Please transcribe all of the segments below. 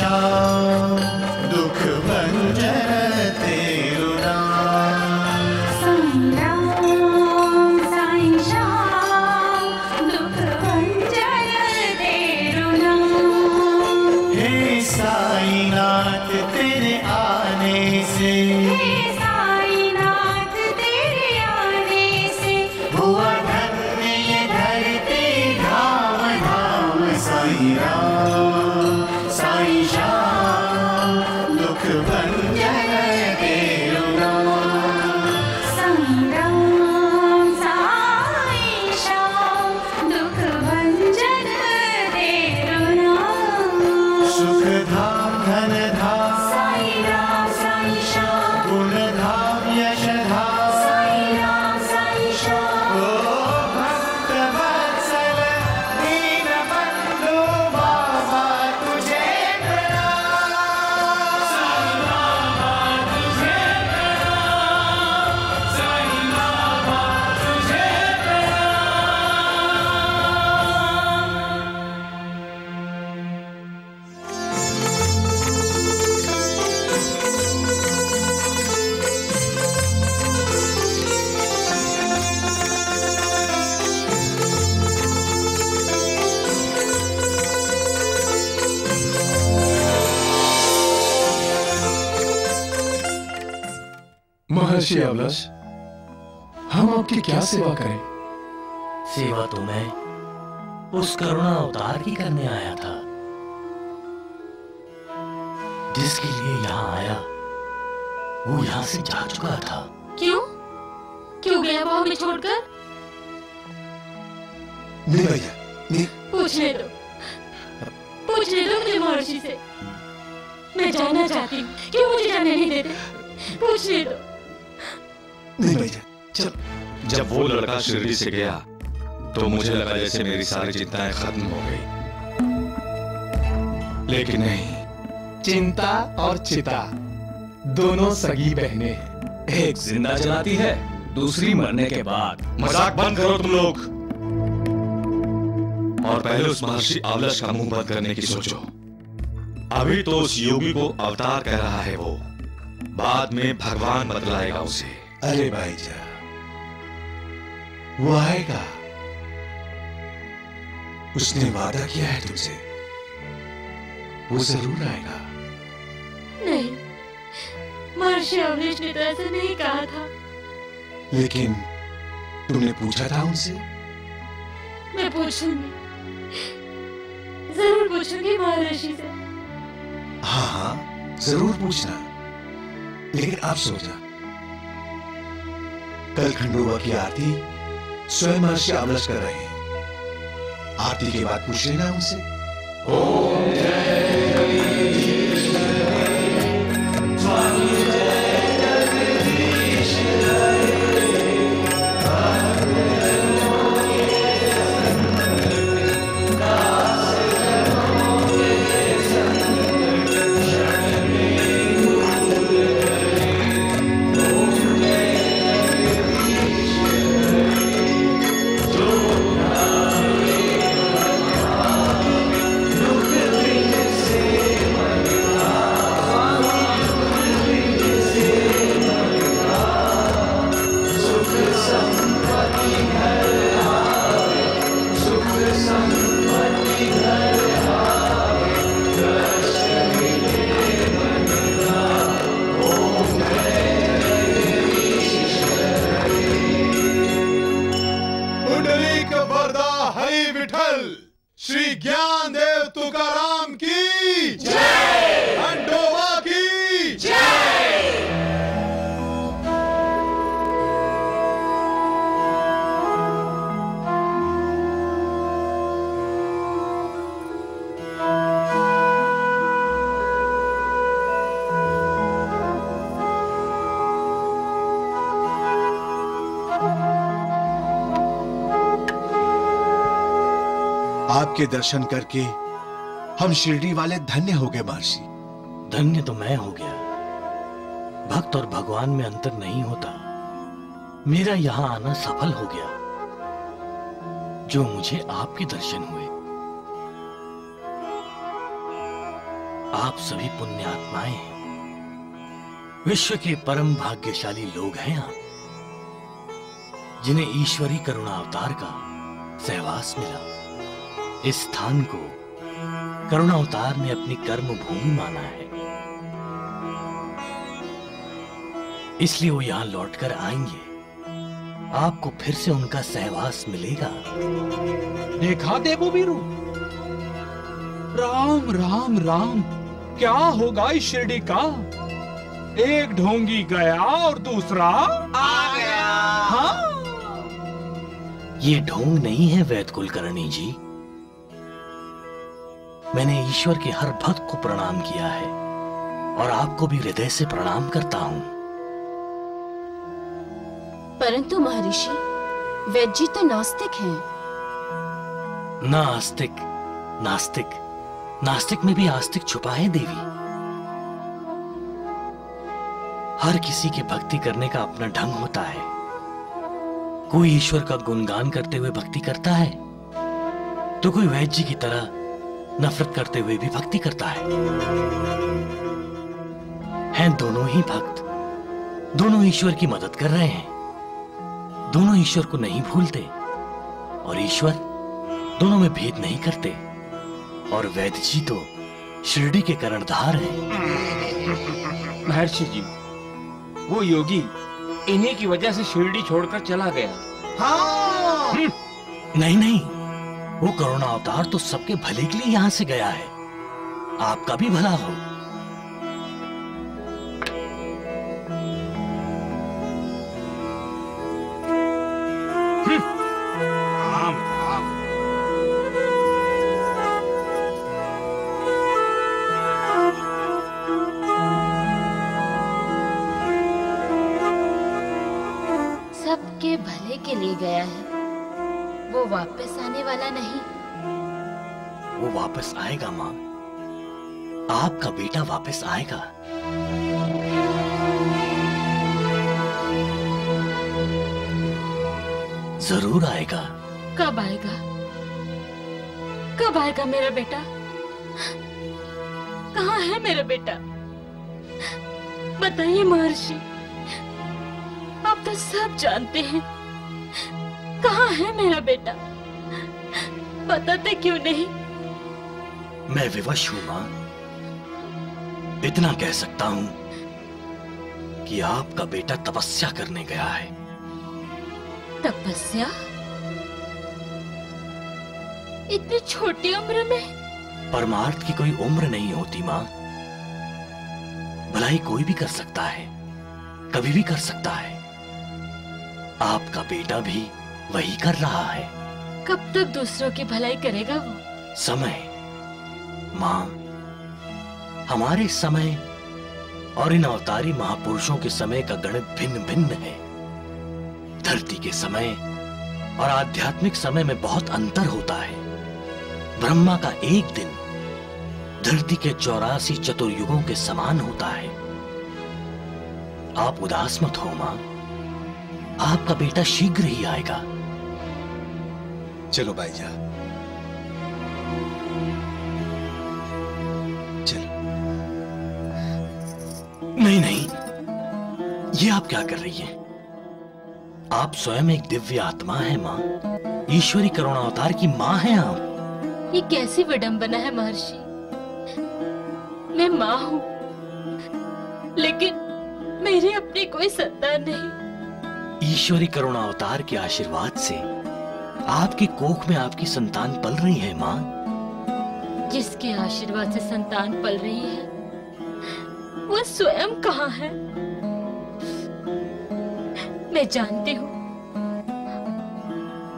श्याम दुख भंजन तेरु नाम। साईं राम साईं श्याम दुख भंजन तेरु नाम। हे साईनाथ तेरे आने से, हे साईनाथ तेरे आने से हुआ धन्य ये धरती धाम धाम। साईं राम साईं श्याम दुख भंजन तेरु नाम। साईं राम साईं श्याम दुख भंजन तेरु नाम। सुख धाम धन धाम साईं राम साईं श्याम गुण धाम यश धाम। साईं राम साईं श्याम। ओ भक्त वत्सल दीन बंधु बाबा तुझे प्रणाम। साईं बाबा तुझे प्रणाम। साईं बाबा तुझे महर्षि अवलश, हम आपकी क्या सेवा करें? सेवा तो मैं उस करुणा अवतार की करने आया था, जिसके लिए यहाँ आया वो यहाँ से जा चुका था। क्यों क्यों गया वो हमें छोड़कर? नहीं भैया, नहीं। पूछने दो मुझे महर्षि से। मैं जानना चाहती हूँ, क्यों मुझे जाने नहीं देते? पूछने दो। नहीं भैया, चल। जब वो लड़का शिरडी से गया तो मुझे लगा जैसे मेरी सारी चिंताएं खत्म हो गई, लेकिन नहीं। चिंता और चिता दोनों सगी बहनें हैं। एक जिंदा जलाती है, दूसरी मरने के बाद। मजाक बंद करो तुम लोग, और पहले उस महर्षि अवलश का मुंह बंद करने की सोचो। अभी तो उस योगी को अवतार कह रहा है वो, बाद में भगवान बतलाएगा उसे। अरे भाईजा, वो आएगा। उसने वादा किया है तुमसे, वो जरूर आएगा। नहीं, महर्षि अवलेश ने तो ऐसा नहीं कहा था। लेकिन तुमने पूछा था उनसे? मैं पूछूंगी, जरूर पूछूंगी महर्षि से। हाँ हाँ, जरूर पूछना। लेकिन आप सो जा। कल खंडोबा की आरती स्वयं महर्षि अवलश कर रहे हैं। आरती के बाद पूछ लेना उनसे। ओम जय स्वामी श्री ज्ञान देव तुकाराम की जय, खंडोबा की जय। आपके दर्शन करके हम शिरडी वाले धन्य हो गए महर्षि। धन्य तो मैं हो गया। भक्त और भगवान में अंतर नहीं होता। मेरा यहां आना सफल हो गया, जो मुझे आपके दर्शन हुए। आप सभी पुण्यात्माएं हैं, विश्व के परम भाग्यशाली लोग हैं आप, जिन्हें ईश्वरी करुणा अवतार का सहवास मिला। इस स्थान को करुणा अवतार ने अपनी कर्म भूमि माना है, इसलिए वो यहां लौटकर आएंगे। आपको फिर से उनका सहवास मिलेगा। देखा देववीरू, राम राम राम, क्या होगा इस शिरडी का? एक ढोंगी गया और दूसरा आ गया। हाँ? ये ढोंग नहीं है वैद कुलकर्णी जी। मैंने ईश्वर के हर भक्त को प्रणाम किया है और आपको भी हृदय से प्रणाम करता हूं। परंतु महर्षि, वैद्य जी तो नास्तिक हैं। ना आस्तिक, नास्तिक, नास्तिक में भी आस्तिक छुपा है देवी। हर किसी की भक्ति करने का अपना ढंग होता है। कोई ईश्वर का गुणगान करते हुए भक्ति करता है, तो कोई वैद्य जी की तरह नफरत करते हुए भी भक्ति करता है। हैं दोनों ही भक्त, दोनों ईश्वर की मदद कर रहे हैं, दोनों ईश्वर को नहीं भूलते और ईश्वर दोनों में भेद नहीं करते। और वैद्य जी तो शिरडी के कर्णधार हैं। महर्षि जी, वो योगी इन्हीं की वजह से शिरडी छोड़कर चला गया। हाँ। नहीं नहीं, वो करुणा अवतार तो सबके भले के लिए यहां से गया है। आपका भी भला हो। राम राम। सबके भले के लिए गया है, वो वापस आने वाला नहीं। वो वापस आएगा मां, आपका बेटा वापस आएगा। जरूर आएगा। कब आएगा? कब आएगा मेरा बेटा? कहाँ है मेरा बेटा? बताइए महर्षि, आप तो सब जानते हैं। कहाँ है मेरा बेटा? बताते क्यों नहीं? मैं विवश हूं मां। इतना कह सकता हूं कि आपका बेटा तपस्या करने गया है। तपस्या? इतनी छोटी उम्र में? परमार्थ की कोई उम्र नहीं होती मां। भलाई कोई भी कर सकता है, कभी भी कर सकता है। आपका बेटा भी वही कर रहा है। कब तक दूसरों की भलाई करेगा वो? समय मां, हमारे समय और इन अवतारी महापुरुषों के समय का गणित भिन्न भिन्न है। धरती के समय और आध्यात्मिक समय में बहुत अंतर होता है। ब्रह्मा का एक दिन धरती के 84 चतुर्युगों के समान होता है। आप उदास मत हो मां, आपका बेटा शीघ्र ही आएगा। चलो भाईजा, चलो। नहीं नहीं, ये आप क्या कर रही हैं? आप स्वयं एक दिव्य आत्मा है मां, ईश्वरी करुणा अवतार की मां हैं आप। ये कैसी विडंबना है महर्षि? मैं माँ हूँ, लेकिन मेरी अपनी कोई संतान नहीं। ईश्वरी करुणा अवतार के आशीर्वाद से आपकी कोख में आपकी संतान पल रही है मां। जिसके आशीर्वाद से संतान पल रही है, वो स्वयं कहाँ है? मैं जानती हूँ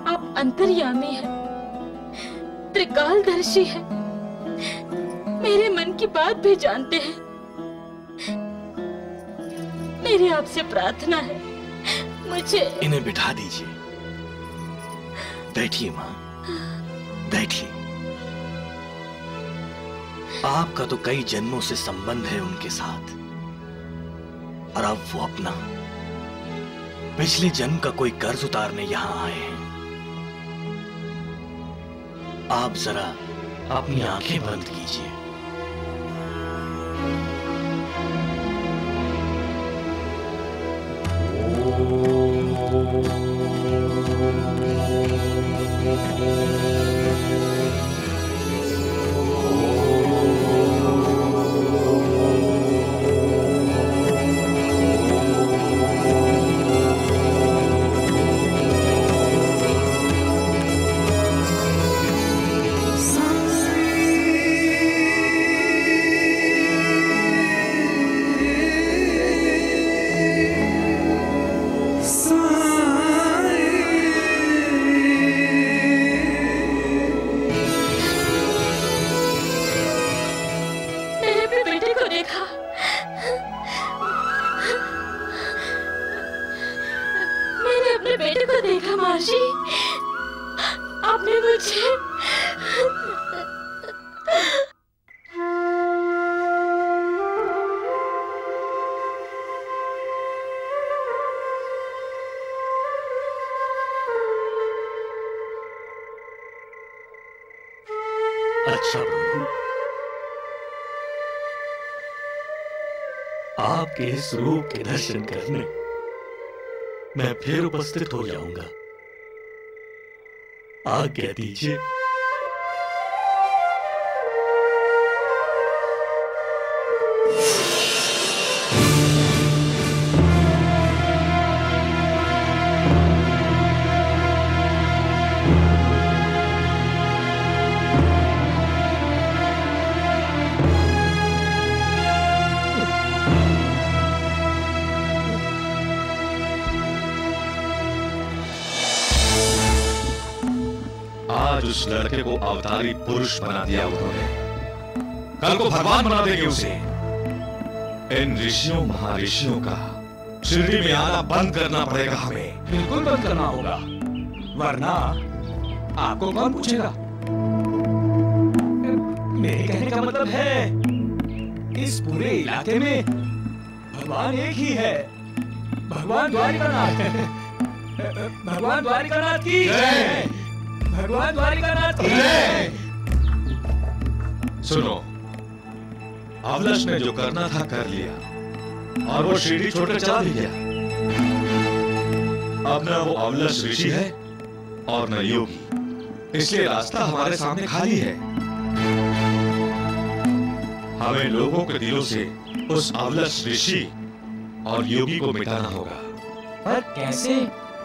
आप अंतर्यामी हैं, त्रिकालदर्शी हैं, मेरे मन की बात भी जानते हैं। मेरी आपसे प्रार्थना है, मुझे इन्हें बिठा दीजिए। बैठिए मां, बैठिए। आपका तो कई जन्मों से संबंध है उनके साथ, और अब वो अपना पिछले जन्म का कोई कर्ज उतारने यहां आए हैं। आप जरा अपनी आंखें बंद कीजिए। देखा। मैंने अपने बेटे को देखा महर्षि। आपने मुझे अच्छा प्रभु, आपके इस रूप के दर्शन करने मैं फिर उपस्थित हो जाऊंगा। आज्ञा दीजिए। आज उस लड़के को अवतारी पुरुष बना दिया उन्होंने, कल को भगवान बना देंगे उसे। इन ऋषियों महर्षियों का शिरडी में आना बंद करना पड़ेगा हमें। बिल्कुल बंद करना होगा, वरना आपको कौन पूछेगा। मेरे कहने का मतलब है इस पूरे इलाके में भगवान एक ही है, भगवान द्वारिकानाथ। भगवान द्वारिकानाथ की जय, भगवान द्वारिकानाथ की जय। सुनो, अवलश ने जो करना था कर लिया और वो शिरडी छोड़कर चला भी गया। अब न वो अवलश ऋषि है और न योगी, इसलिए रास्ता हमारे सामने खाली है। हमें लोगों के दिलों से उस अवलश ऋषि और योगी को मिटाना होगा। पर कैसे?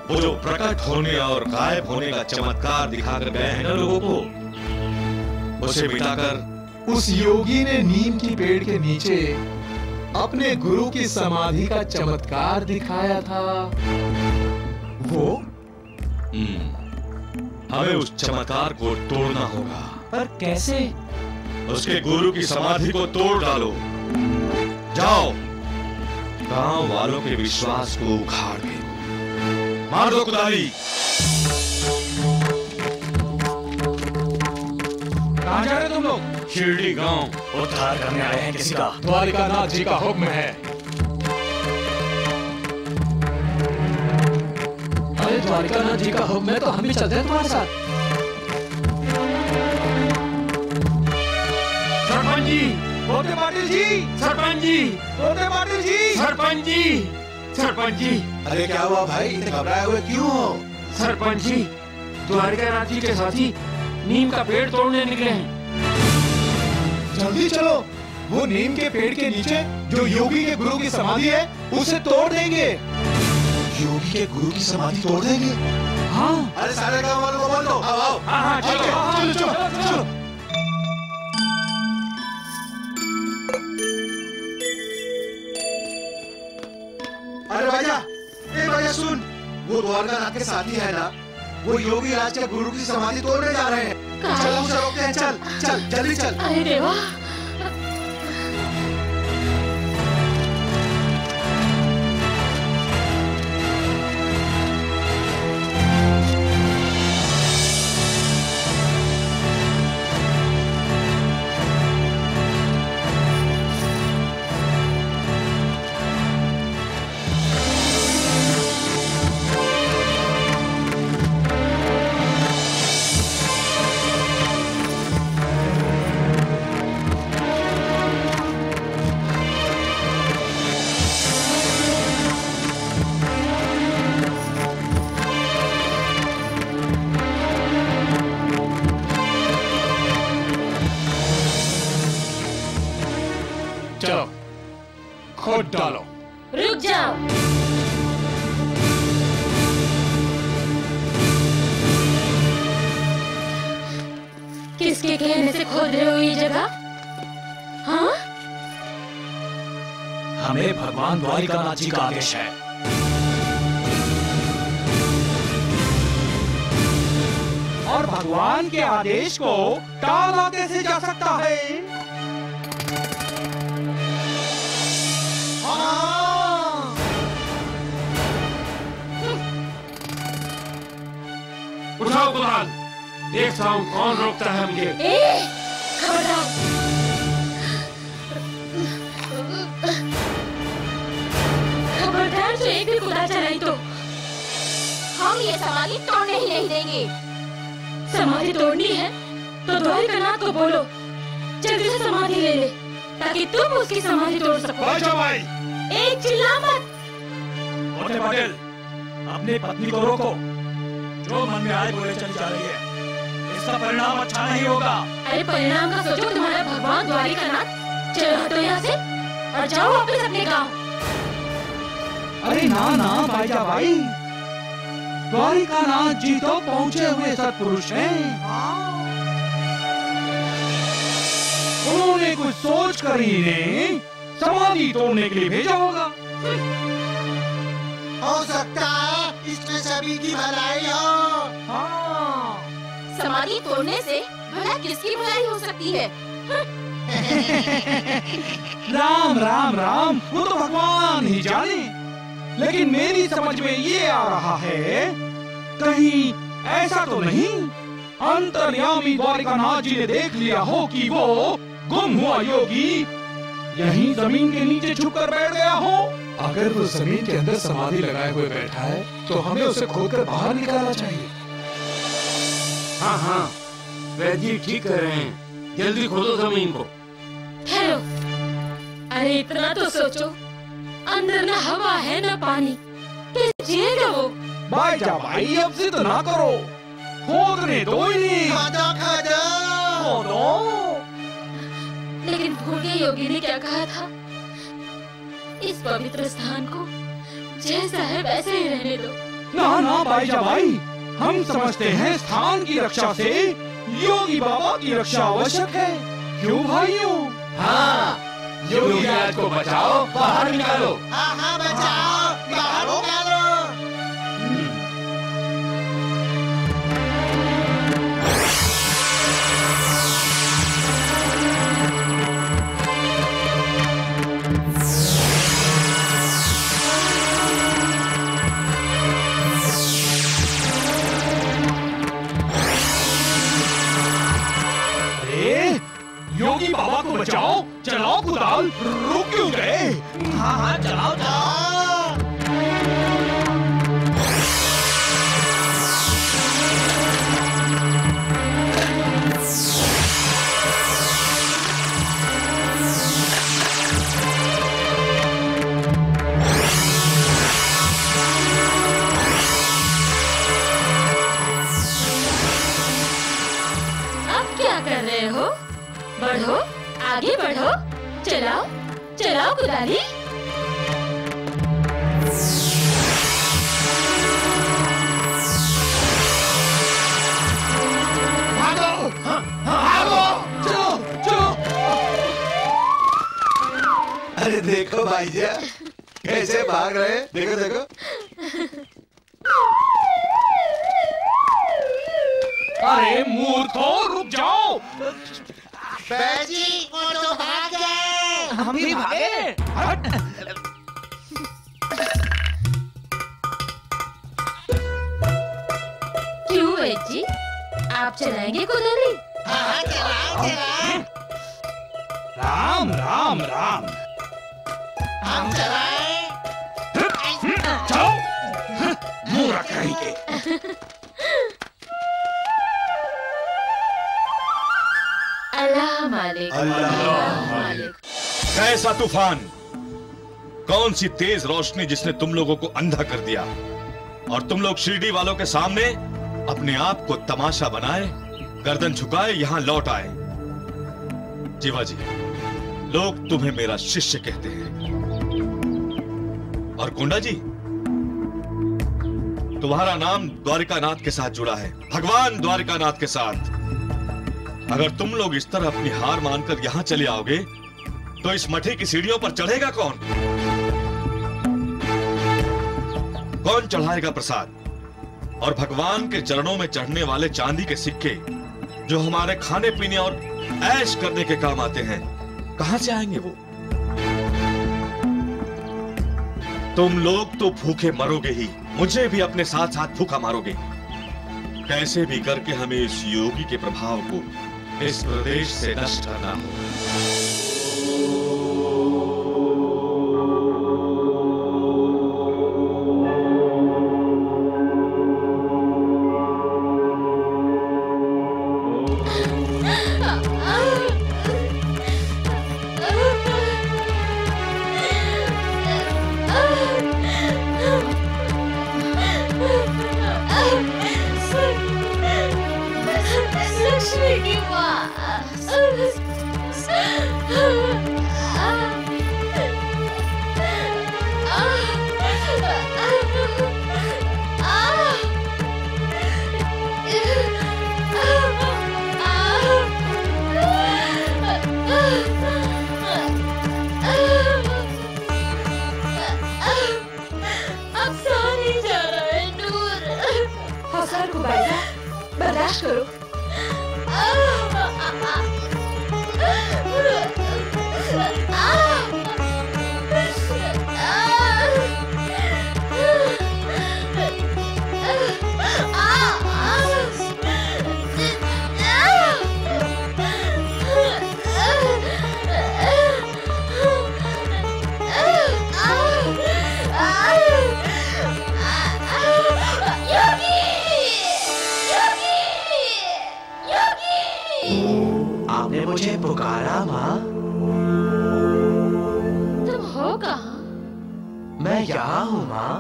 वो जो प्रकट होने और गायब होने का चमत्कार दिखाकर गए हैं ना लोगों को, उसे मिटाकर उस योगी ने नीम की पेड़ के नीचे अपने गुरु की समाधि का चमत्कार दिखाया था। वो हमें उस चमत्कार को तोड़ना होगा। पर कैसे? उसके गुरु की समाधि को तोड़ डालो। जाओ, गांव वालों के विश्वास को उखाड़ दो, मार दो कुदारी। कहाँ जा रहे तुम लोग? शिरडी गांव उद्धार करने आए हैं किसी का। द्वारिकानाथ जी का हुक्म है। अरे द्वारिकानाथ जी का हुक्म है तो हम भी चलते हैं तुम्हारे साथ। सरपंच जी, बोते पाटिल जी, सरपंच जी, बोते पाटिल जी, सरपंच जी, सरपंच जी। अरे क्या हुआ भाई, इतने घबराए हुए क्यों हो? सरपंच जी, द्वारिकानाथ जी के साथी नीम का पेड़ तोड़ने निकले हैं। जल्दी चलो, वो नीम के पेड़ के नीचे जो योगी के गुरु की समाधि है उसे तोड़ देंगे। योगी के गुरु की समाधि तोड़ देंगे? हाँ। अरे सारे गांव वालों को बोल दो, आओ आओ। हाँ, चलो चलो चलो चलो। अरे भैया, ए भैया सुन, वो द्वारकानाथ के साथी है ना, वो योगी राज के गुरु की समाधि तोड़ने जा रहे हैं। चल उसे रोकते हैं, चल चल जल्दी चल। अरे देवा, चलो खोद डालो। रुक जाओ। किसके कहने से खोद रहे हो ये जगह? हाँ? हमें भगवान द्वारिकानाथ जी का आदेश है। और भगवान के आदेश को टाला कैसे जा सकता है? कुणाल, देखता हूँ कौन रोकता है मुझे। खबरदार! खबरदार, जो एक भी कुदाल चलाई तो हम ये समाधि तोड़ने ही नहीं देंगे। समाधि तोड़नी है तो द्वारिकानाथ को बोलो जल्दी से समाधि ले ले, ताकि तुम उसकी समाधि तोड़ सको। भाई, एक चिल्ला मत। मोटे पटेल, अपनी पत्नी को रोको। जो मन में आए बोले चली जा रही है, इसका परिणाम अच्छा नहीं होगा। अरे परिणाम का सोचो तुम्हारा भगवान द्वारिकानाथ। चलो हटो यहाँ से और जाओ वापस अपने गांव। अरे ना ना भाईजा भाई, द्वारिकानाथ जी तो पहुंचे हुए सत्पुरुष हैं। उन्होंने कुछ सोच कर ही इन्हें समाधि तोड़ने के लिए भेजा होगा। हो सकता है इसमें सभी की भलाई हो। हाँ। समाधि तोड़ने से भला किसकी भलाई हो सकती है? राम राम राम, वो तो भगवान ही जाने। लेकिन मेरी समझ में ये आ रहा है, कहीं ऐसा तो नहीं अंतर्यामी द्वारिकानाथ जी ने देख लिया हो कि वो गुम हुआ योगी यहीं जमीन के नीचे छुप कर बैठ गया हो। अगर वो जमीन के अंदर समाधि लगाए हुए बैठा है तो हमें उसे खोदकर बाहर निकालना चाहिए। हाँ हाँ, वैद्य जी ठीक कह रहे हैं, जल्दी खोदो जमीन को। ठहरो, अरे इतना तो सोचो, अंदर न हवा है न पानी, कैसे जिएगा वो? भाईजा भाई, अब जिद ना करो, खोदने दो इन्हें। खोदो। लेकिन भूल गए योगी ने क्या कहा था? इस पवित्र स्थान को जैसा है वैसे ही रहने दो। ना ना भाईजा भाई, हम समझते हैं स्थान की रक्षा से योगी बाबा की रक्षा आवश्यक है। क्यों भाइयों? हाँ, योगी राज को बचाओ, बाहर निकालो। हाँ हाँ, बचाओ, बाहर निकालो। योगी बाबा को बचाओ, चलाओ कुदाल, रुक क्यों गए? हाँ हाँ, चलाओ चलाओ। अब क्या कर रहे हो? बढ़ो, आगे बढ़ो, चलाओ चलाओ कुदाली। भागो, भागो, चलो चलो। अरे देखो भाईजा, कैसे भाग रहे हैं, देखो देखो। अरे मूर्खों, रुक जाओ। बैजी, वो तो भाग गए। हम भी भागे। क्यों वैद्य जी, आप चलाएंगे कुदाली? हाँ, चलाओ चलाओ। राम राम राम। हम चलाएं। जाओ, मूर्ख कहीं के। अल्लाह मालिक, अल्लाह मालिक। कैसा तूफान, कौन सी तेज रोशनी जिसने तुम लोगों को अंधा कर दिया और तुम लोग शिरडी वालों के सामने अपने आप को तमाशा बनाए, गर्दन झुकाए यहां लौट आए। जीवा जी, लोग तुम्हें मेरा शिष्य कहते हैं। और गोंडा जी, तुम्हारा नाम द्वारिकानाथ के साथ जुड़ा है, भगवान द्वारिकानाथ के साथ। अगर तुम लोग इस तरह अपनी हार मानकर यहां चले आओगे तो इस मठे की सीढ़ियों पर चढ़ेगा कौन? कौन चढ़ाएगा प्रसाद? और भगवान के चरणों में चढ़ने वाले चांदी के सिक्के जो हमारे खाने पीने और ऐश करने के काम आते हैं, कहां से आएंगे वो? तुम लोग तो भूखे मरोगे ही, मुझे भी अपने साथ साथ भूखा मारोगे। कैसे भी करके हमें इस योगी के प्रभाव को इस प्रदेश से नष्ट करना होगा। बर्दाश्त करो। आपने मुझे पुकारा माँ? तुम हो कहाँ? मैं यहाँ हूँ माँ।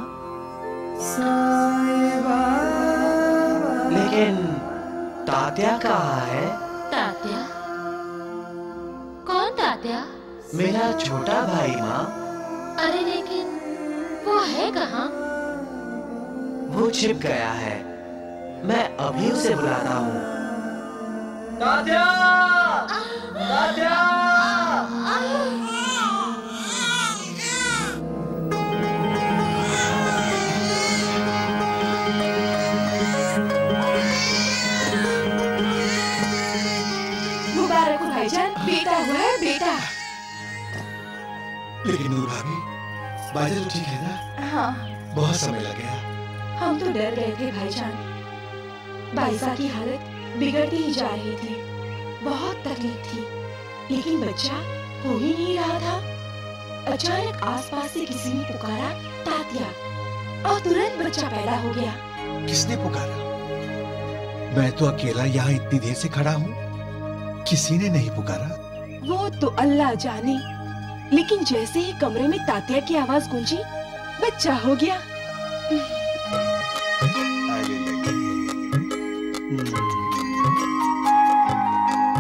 लेकिन तात्या कहाँ है? तात्या? कौन तात्या? मेरा छोटा भाई माँ। अरे लेकिन वो है कहाँ? वो छिप गया है। मैं अभी उसे बुलाता हूँ। तात्या! तात्या! मुबारक हो भाईजान, बेटा हुआ है बेटा। लेकिन नूर भाभी, बाजा तो ठीक है ना? हाँ। बहुत समय लग गया। हम तो डर गए थे भाईजान। बाइसा की हालत बिगड़ती ही जा रही थी। बहुत तकलीफ थी, लेकिन बच्चा हो ही नहीं रहा था। अचानक आसपास से किसी ने पुकारा तात्या, और तुरंत बच्चा पैदा हो गया। किसने पुकारा? मैं तो अकेला यहाँ इतनी देर से खड़ा हूँ, किसी ने नहीं पुकारा। वो तो अल्लाह जाने, लेकिन जैसे ही कमरे में तात्या की आवाज गूंजी, बच्चा हो गया।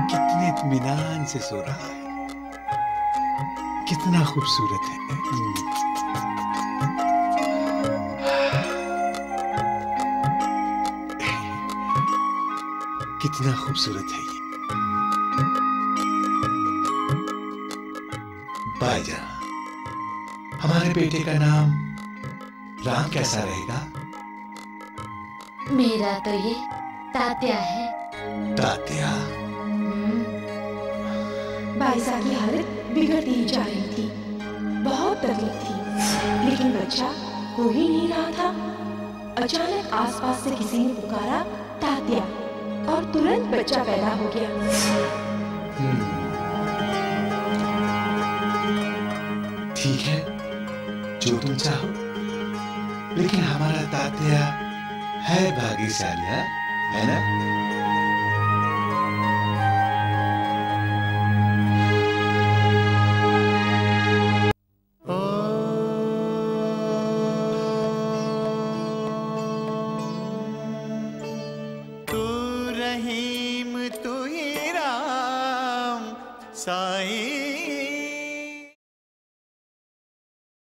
कितने इत्मीनान से सो रहा है, कितना खूबसूरत है। कितना खूबसूरत है ये। भाईजान, हमारे बेटे का नाम राम कैसा रहेगा? मेरा तो ये तात्या है। तात्या? बाइसा की हालत बिगड़ती ही जा रही थी। बहुत तकलीफ थी, लेकिन बच्चा हो ही नहीं रहा था। अचानक आसपास से किसी ने पुकारा तात्या, और तुरंत बच्चा पैदा हो गया। ठीक है, जो तुम चाहो, लेकिन हमारा तात्या है भाग्यशाली, है ना? तू रहीम तू ही राम साईं।